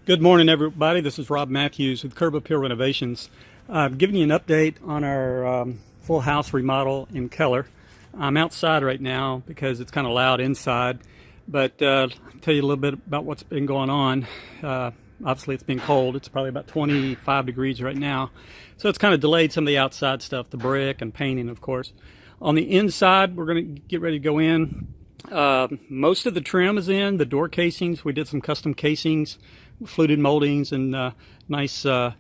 Good morning, everybody. This is Rob Matthews with Curb Appeal Renovations. Giving you an update on our full house remodel in Keller. I'm outside right now because it's kind of loud inside, but I'll tell you a little bit about what's been going on. Obviously, it's been cold. It's probably about 25 degrees right now, so it's kind of delayed some of the outside stuff, the brick and painting, of course. On the inside, we're going to get ready to go in. Most of the trim is in. The door casings, we did some custom casings, fluted moldings, and nice door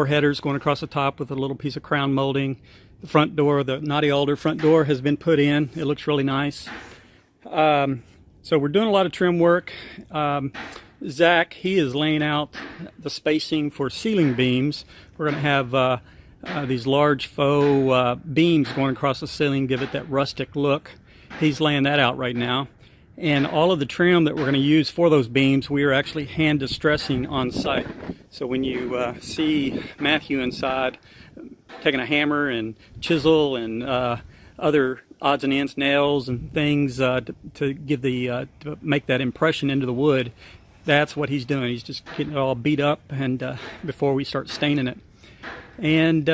headers going across the top with a little piece of crown molding. The front door, the Naughty Alder front door, has been put in. It looks really nice. So we're doing a lot of trim work. Zach, he is laying out the spacing for ceiling beams. We're going to have these large faux beams going across the ceiling, give it that rustic look. He's laying that out right now. And all of the trim that we're going to use for those beams, we are actually hand distressing on site. So when you see Matthew inside taking a hammer and chisel and other odds and ends, nails and things to give to make that impression into the wood, that's what he's doing. He's just getting it all beat up and before we start staining it. And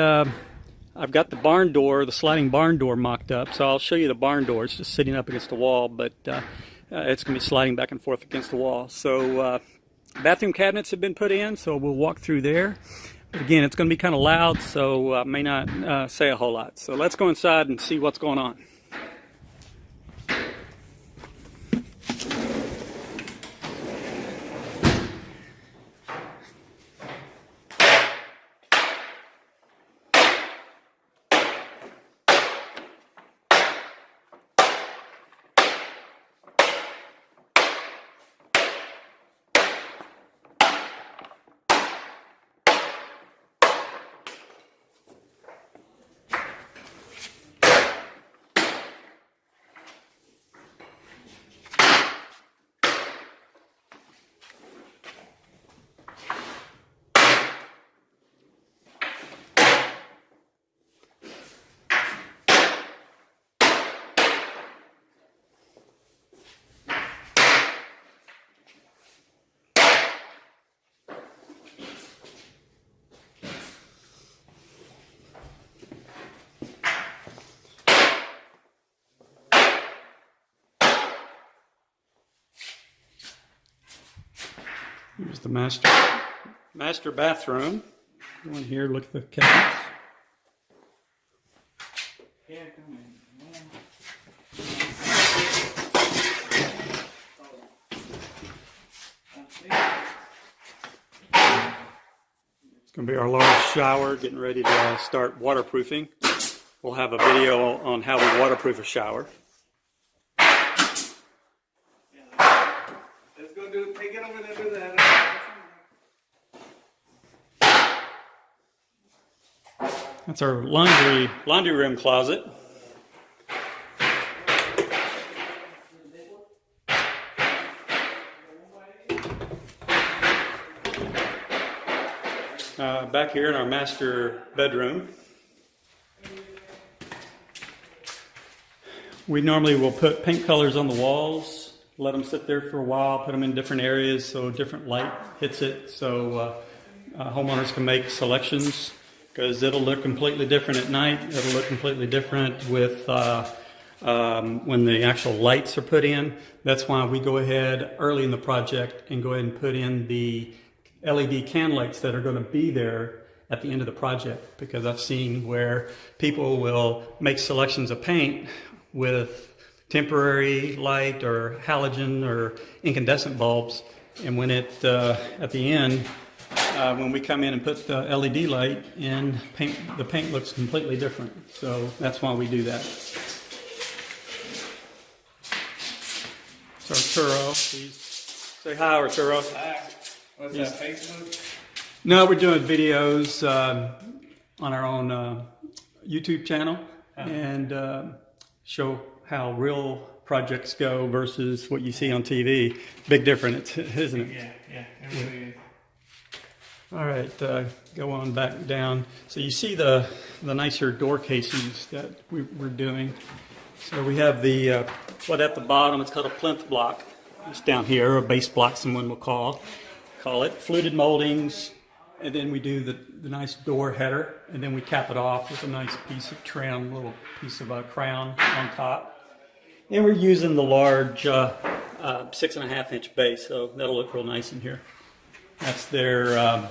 I've got the barn door, the sliding barn door mocked up, so I'll show you the barn door. It's just sitting up against the wall, but it's going to be sliding back and forth against the wall. So bathroom cabinets have been put in, so we'll walk through there. But again, it's going to be kind of loud, so I may not say a whole lot. So let's go inside and see what's going on. Here's the master bathroom. Go in here, look at the cabinets. It's going to be our large shower, getting ready to start waterproofing. We'll have a video on how we waterproof a shower. Take it over there, do that. That's our laundry room closet. Back here in our master bedroom, we normally will put paint colors on the walls, let them sit there for a while, put them in different areas so different light hits it, so homeowners can make selections, because it'll look completely different at night. It'll look completely different with when the actual lights are put in. That's why we go ahead early in the project and go ahead and put in the LED can lights that are going to be there at the end of the project, because I've seen where people will make selections of paint with temporary light or halogen or incandescent bulbs, and when it at the end, when we come in and put the LED light in, the paint looks completely different. So that's why we do that. It's Arturo. Please say hi, Arturo. Hi. What's that, Facebook? No, we're doing videos on our own YouTube channel and show how real projects go versus what you see on TV. Big difference, isn't it? Yeah, it really is. All right, go on back down. So you see the nicer door casings that we're doing. So we have the what at the bottom, it's called a plinth block. It's down here, or a base block, someone will call. call it, fluted moldings, and then we do the nice door header, and then we cap it off with a nice piece of trim, little piece of crown on top. And we're using the large 6.5 inch base, so that'll look real nice in here. That's their,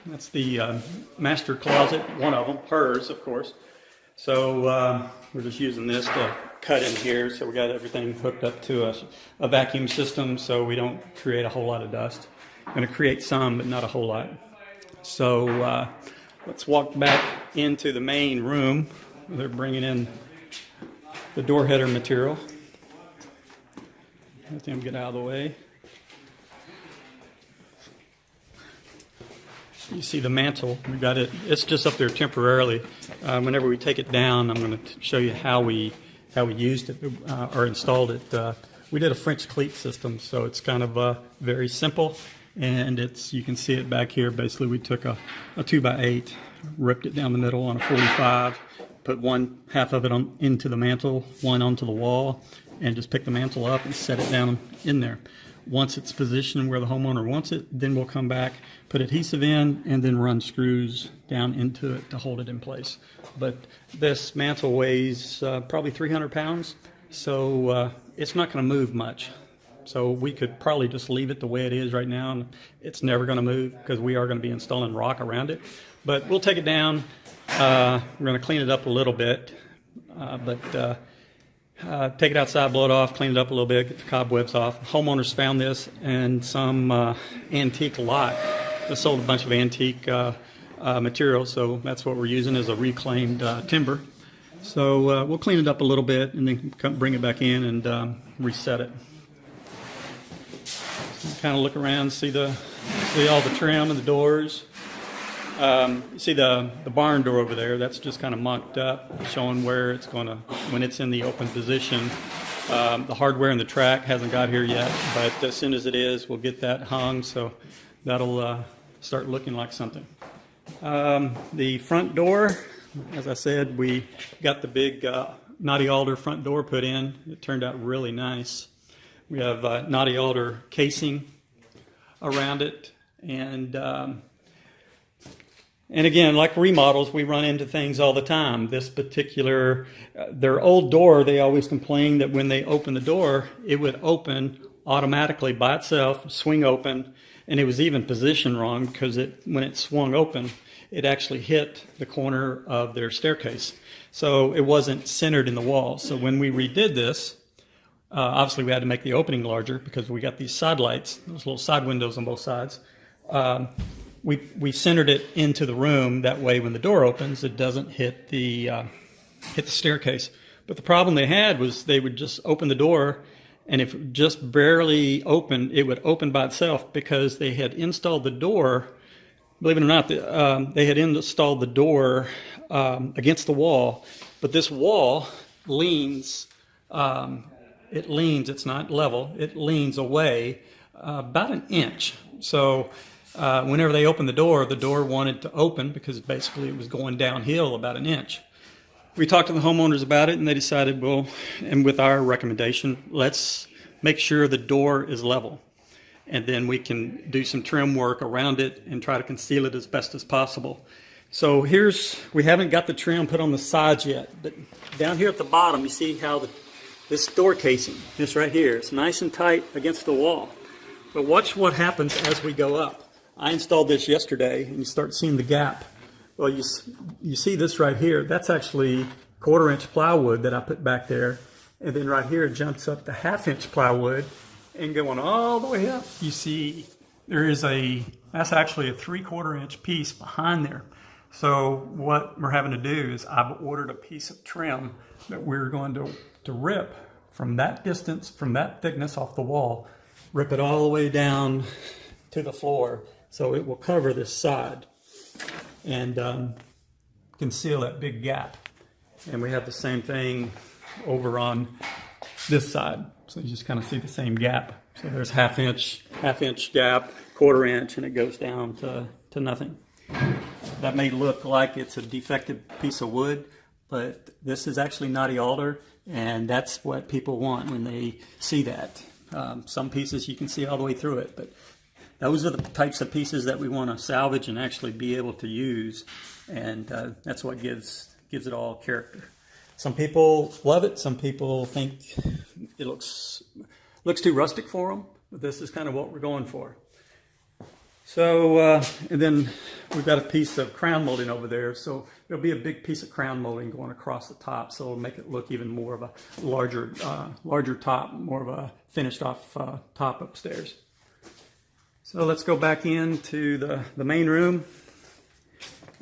that's the master closet, one of them, hers, of course. So we're just using this to cut in here, so we got everything hooked up to a vacuum system so we don't create a whole lot of dust. Going to create some, but not a whole lot. So let's walk back into the main room. They're bringing in the door header material. Let them get out of the way. You see the mantle. We got it. It's just up there temporarily. Whenever we take it down, I'm going to show you how we used it or installed it. We did a French cleat system, so it's kind of very simple. And you can see it back here. Basically, we took a 2x8, ripped it down the middle on a 45, put one half of it into the mantle, one onto the wall, and just pick the mantle up and set it down in there. Once it's positioned where the homeowner wants it, then we'll come back, put adhesive in, and then run screws down into it to hold it in place. But this mantle weighs probably 300 pounds, so it's not going to move much. So we could probably just leave it the way it is right now, and it's never going to move because we are going to be installing rock around it. But we'll take it down. We're going to clean it up a little bit, take it outside, blow it off, clean it up a little bit, get the cobwebs off. Homeowners found this in some antique lot. They sold a bunch of antique material, so that's what we're using as a reclaimed timber. So we'll clean it up a little bit and then bring it back in and reset it. Kind of look around, see all the trim and the doors. You see the barn door over there. That's just kind of mocked up, showing where it's going to, when it's in the open position. The hardware and the track hasn't got here yet, but as soon as it is, we'll get that hung, so that'll start looking like something. The front door, as I said, we got the big knotty alder front door put in. It turned out really nice. We have knotty alder casing around it, and again, like remodels, we run into things all the time. This particular, their old door, they always complained that when they opened the door, it would open automatically by itself, swing open, and it was even positioned wrong because when it swung open, it actually hit the corner of their staircase. So it wasn't centered in the wall. So when we redid this, obviously we had to make the opening larger because we got these side lights, those little side windows on both sides. We centered it into the room. That way when the door opens, it doesn't hit the staircase. But the problem they had was they would just open the door, and if it just barely opened, it would open by itself because they had installed the door. Believe it or not, they had installed the door against the wall, but this wall leans. It's not level. It leans away about an inch. So whenever they opened the door wanted to open because basically it was going downhill about an inch. We talked to the homeowners about it, and they decided, well, and with our recommendation, let's make sure the door is level. And then we can do some trim work around it and try to conceal it as best as possible. So we haven't got the trim put on the sides yet, but down here at the bottom, you see how this door casing, this right here, it's nice and tight against the wall. But watch what happens as we go up. I installed this yesterday, and you start seeing the gap. Well, you see this right here. That's actually 1/4 inch plywood that I put back there. And then right here it jumps up to 1/2 inch plywood, and going all the way up, you see that's actually a 3/4 inch piece behind there. So what we're having to do is I've ordered a piece of trim that we're going to rip from that distance, from that thickness off the wall, rip it all the way down to the floor so it will cover this side and conceal that big gap. And we have the same thing over on this side. So you just kind of see the same gap. So there's 1/2 inch gap, 1/4 inch, and it goes down to nothing. That may look like it's a defective piece of wood, but this is actually knotty alder, and that's what people want when they see that. Some pieces you can see all the way through it, but those are the types of pieces that we want to salvage and actually be able to use, and that's what gives it all character. Some people love it. Some people think it looks too rustic for them, but this is kind of what we're going for. So, and then we've got a piece of crown molding over there. So there'll be a big piece of crown molding going across the top. So it'll make it look even more of a larger top, more of a finished off top upstairs. So let's go back into the main room.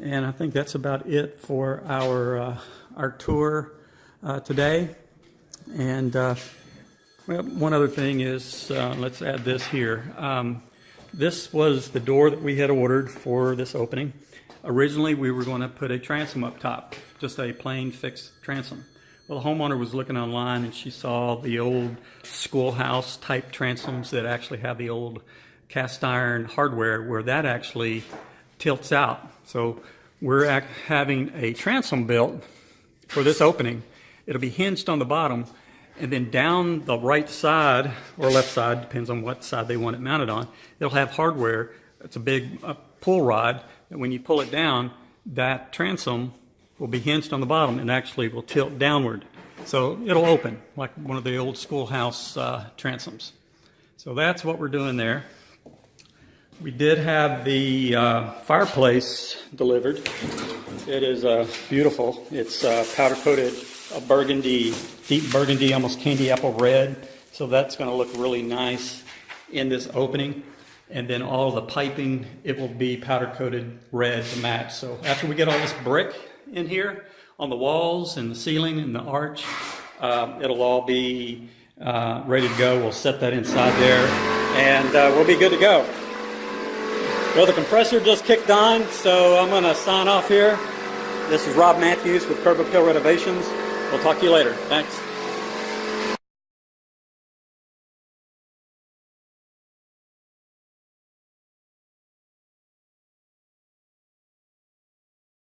And I think that's about it for our tour today. And well, one other thing is, let's add this here. This was the door that we had ordered for this opening. Originally, we were going to put a transom up top, just a plain fixed transom. Well, the homeowner was looking online and she saw the old schoolhouse type transoms that actually have the old cast iron hardware where that actually tilts out. So we're having a transom built for this opening. It'll be hinged on the bottom, and then down the right side or left side, depends on what side they want it mounted on, it'll have hardware. It's a big pull rod that when you pull it down, that transom will be hinged on the bottom and actually will tilt downward. So it'll open like one of the old schoolhouse transoms. So that's what we're doing there. We did have the fireplace delivered. It is beautiful. It's powder coated burgundy, deep burgundy, almost candy apple red. So that's going to look really nice in this opening. And then all the piping, it will be powder coated red to match. So after we get all this brick in here on the walls and the ceiling and the arch, it'll all be ready to go. We'll set that inside there and we'll be good to go. Well, the compressor just kicked on, so I'm going to sign off here. This is Rob Matthews with Curb Appeal Renovations. We'll talk to you later. Thanks.